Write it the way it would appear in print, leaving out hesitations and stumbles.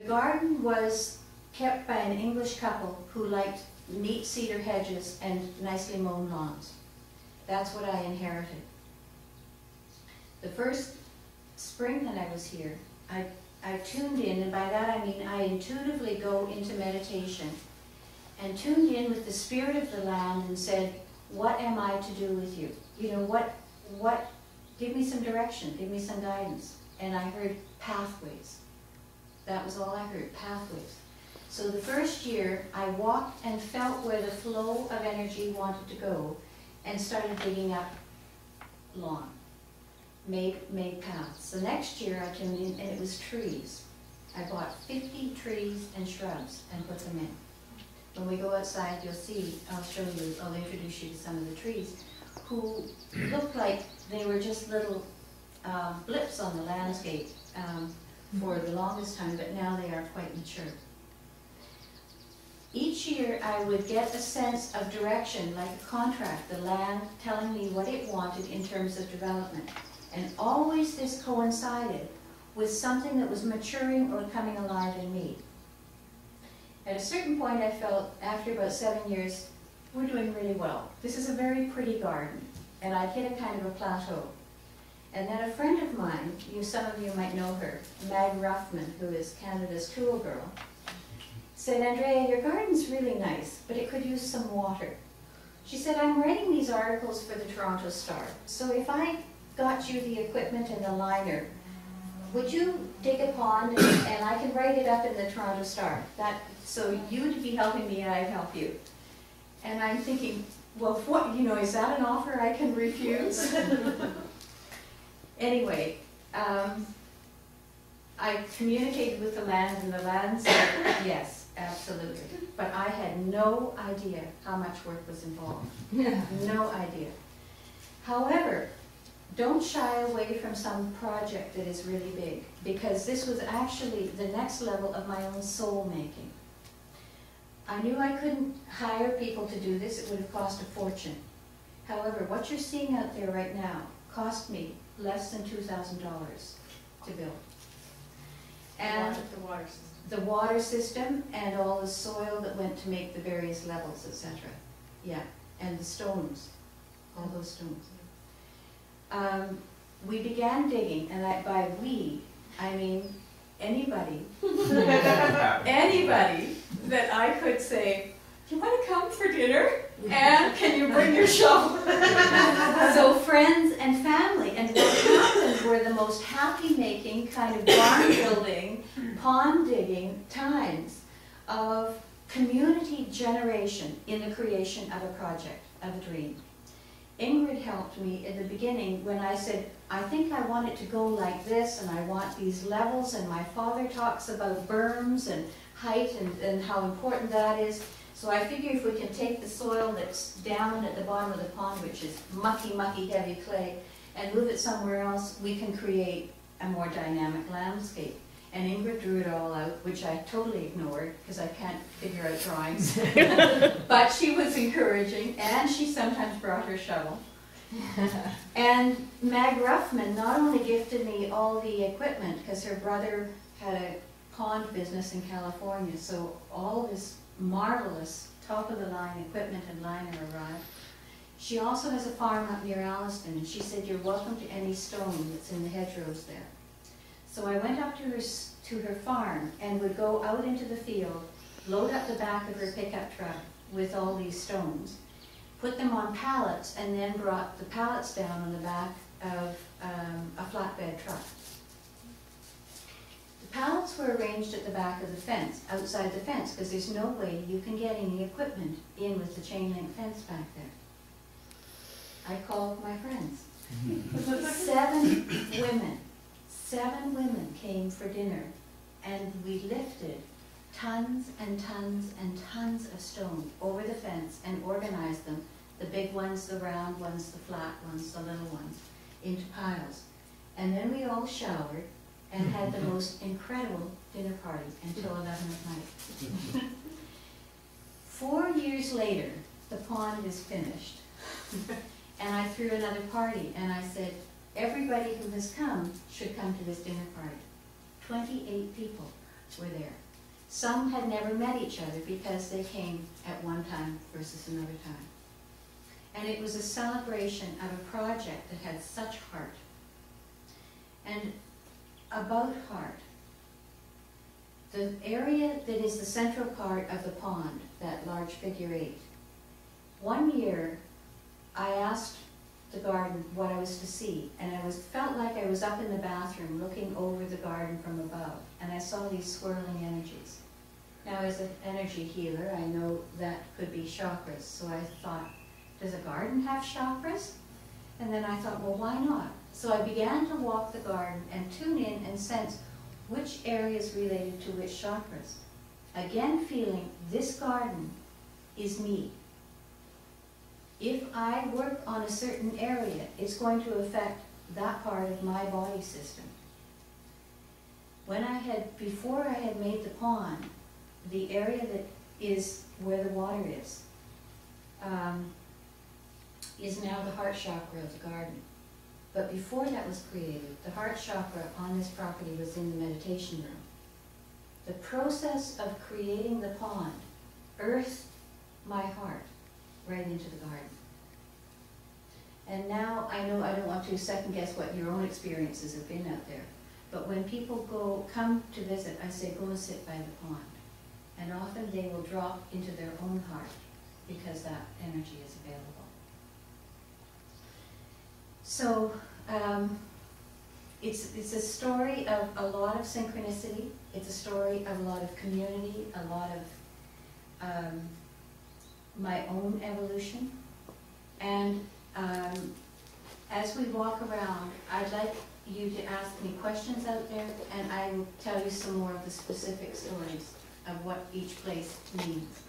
The garden was kept by an English couple who liked neat cedar hedges and nicely mown lawns. That's what I inherited. The first spring that I was here, I tuned in, and by that I mean I intuitively go into meditation and tuned in with the spirit of the land and said, what am I to do with you? You know, give me some direction, give me some guidance. And I heard pathways. That was all I heard, pathways. So the first year, I walked and felt where the flow of energy wanted to go and started digging up lawn, made paths. The next year I tuned in and it was trees. I bought 50 trees and shrubs and put them in. When we go outside, you'll see, I'll show you, I'll introduce you to some of the trees who look like they were just little blips on the landscape for the longest time, but now they are quite mature. Each year I would get a sense of direction, like a contract, the land telling me what it wanted in terms of development. And always this coincided with something that was maturing or coming alive in me. At a certain point I felt, after about 7 years, we're doing really well. This is a very pretty garden, and I'd hit a kind of a plateau. And then a friend of mine, some of you might know her, Mag Ruffman, who is Canada's tool girl, said, Andrea, your garden's really nice, but it could use some water. She said, I'm writing these articles for the Toronto Star, so if I got you the equipment and the liner, would you dig a pond and I can write it up in the Toronto Star? So you'd be helping me and I'd help you. And I'm thinking, well, what, is that an offer I can refuse? Anyway, I communicated with the land, and the land said, yes, absolutely. But I had no idea how much work was involved. No idea. However, don't shy away from some project that is really big, because this was actually the next level of my own soul making. I knew I couldn't hire people to do this. It would have cost a fortune. However, what you're seeing out there right now cost me less than $2,000 to build. And the water system and all the soil that went to make the various levels, etc. Yeah, and the stones, all those stones. We began digging, and by we, I mean anybody, anybody that I could say, do you want to come for dinner? And can you bring your shovel? So friends and family, and what happened were the most happy-making kind of barn building, pond digging times of community generation in the creation of a project, of a dream. Ingrid helped me in the beginning when I said, I think I want it to go like this, and I want these levels, and my father talks about berms and height and how important that is. So I figure if we can take the soil that's down at the bottom of the pond, which is mucky, mucky, heavy clay, and move it somewhere else, we can create a more dynamic landscape. And Ingrid drew it all out, which I totally ignored because I can't figure out drawings. But she was encouraging, and she sometimes brought her shovel. And Mag Ruffman not only gifted me all the equipment, because her brother had a pond business in California, so all this marvelous top-of-the-line equipment and liner arrived. She also has a farm up near Alliston, and she said, you're welcome to any stone that's in the hedgerows there. So I went up to her farm and would go out into the field, load up the back of her pickup truck with all these stones, put them on pallets, and then brought the pallets down on the back of a flatbed truck. The pallets were arranged at the back of the fence, outside the fence, because there's no way you can get any equipment in with the chain link fence back there. I called my friends. 7 women came for dinner, and we lifted tons and tons and tons of stone over the fence and organized them, the big ones, the round ones, the flat ones, the little ones, into piles. And then we all showered and had the most incredible dinner party until 11 at night. 4 years later, the pond is finished, and I threw another party, and I said, everybody who has come should come to this dinner party. 28 people. were there. Some had never met each other because they came at one time versus another time. And it was a celebration of a project that had such heart. And about heart, the area that is the central part of the pond, that large figure 8, one year I asked the garden what I was to see, and I felt like I was up in the bathroom looking over the garden from above, and I saw these swirling energies. Now, as an energy healer, I know that could be chakras, so I thought, does a garden have chakras? And then I thought, well, why not? So I began to walk the garden and tune in and sense which areas related to which chakras. Again, feeling this garden is me. If I work on a certain area, it's going to affect that part of my body system. Before I had made the pond, the area that is where the water is now the heart chakra of the garden. But before that was created, the heart chakra on this property was in the meditation room. The process of creating the pond earthed my heart right into the garden. And now I know I don't want to second guess what your own experiences have been out there, but when people come to visit, I say go and sit by the pond. And often they will drop into their own heart because that energy is available. So it's a story of a lot of synchronicity. It's a story of a lot of community, a lot of my own evolution. And as we walk around, I'd like you to ask me questions out there, and I will tell you some more of the specific stories of what each place means.